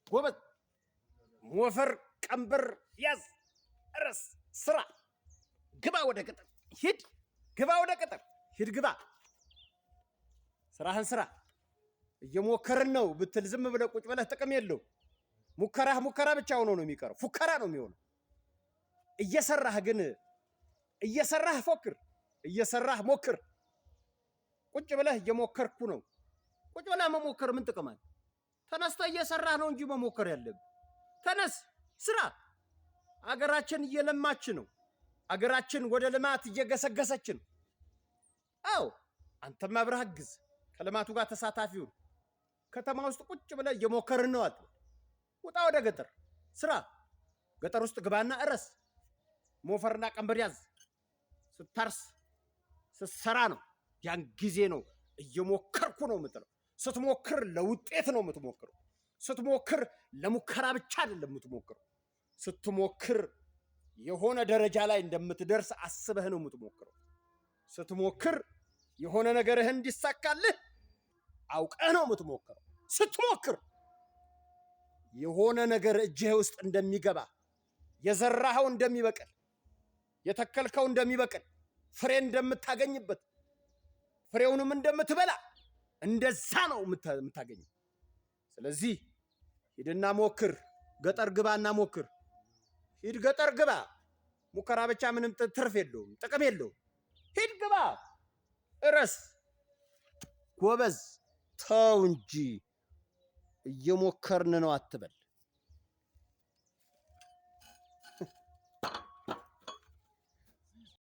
ጎበዝ ሞፈር ቀንበር ያዝ እረስ ስራ ግባ ወደ ገጠር ሂድ ግባ ወደ ገጠር ሂድ ግባ ስራህን ስራ እየሞከርን ነው ብትል ዝም ብለህ ቁጭ ብለህ ጥቅም የለው ሙከራ ብቻ ሆኖ ነው የሚቀረው ፉከራ ነው የሚሆነው እየሰራህ ግን እየሰራህ ፎክር እየሰራህ ሞክር ቁጭ ብለህ እየሞከርኩ ነው ቁጭ ብለህ መሞከር ምን ጥቅም አለ ተነስተህ እየሰራህ ነው እንጂ መሞከር ያለብህ ተነስ ስራ አገራችን እየለማች ነው አገራችን ወደ ልማት እየገሰገሰች ነው አው አንተም አብረህ አግዝ ከልማቱ ጋር ተሳታፊው ከተማ ውስጥ ቁጭ ብለህ እየሞከርን ነው አት ወጣ ወደ ገጠር ስራ ገጠር ውስጥ ግባና እረስ ሞፈርና ቀንበር ያዝ ስታርስ ስትሰራ ነው ያን ጊዜ ነው እየሞከርኩ ነው የምትለው ስትሞክር ለውጤት ነው የምትሞክረው ስትሞክር ለሙከራ ብቻ አይደለም የምትሞክረው ስትሞክር የሆነ ደረጃ ላይ እንደምትደርስ አስበህ ነው የምትሞክረው ስትሞክር የሆነ ነገርህ እንዲሳካልህ አውቀህ ነው የምትሞክረው ስትሞክር የሆነ ነገር እጅህ ውስጥ እንደሚገባ የዘራኸው እንደሚበቅል የተከልከው እንደሚበቅል ፍሬ እንደምታገኝበት ፍሬውንም እንደምትበላ እንደዛ ነው የምታገኘው ስለዚህ ሂድና ሞክር ገጠር ግባና ሞክር ሂድ ገጠር ግባ ሙከራ ብቻ ምንም ትርፍ የለውም ጥቅም የለውም ሂድ ግባ እረስ ጎበዝ ተው እንጂ እየሞከርን ነው አትበል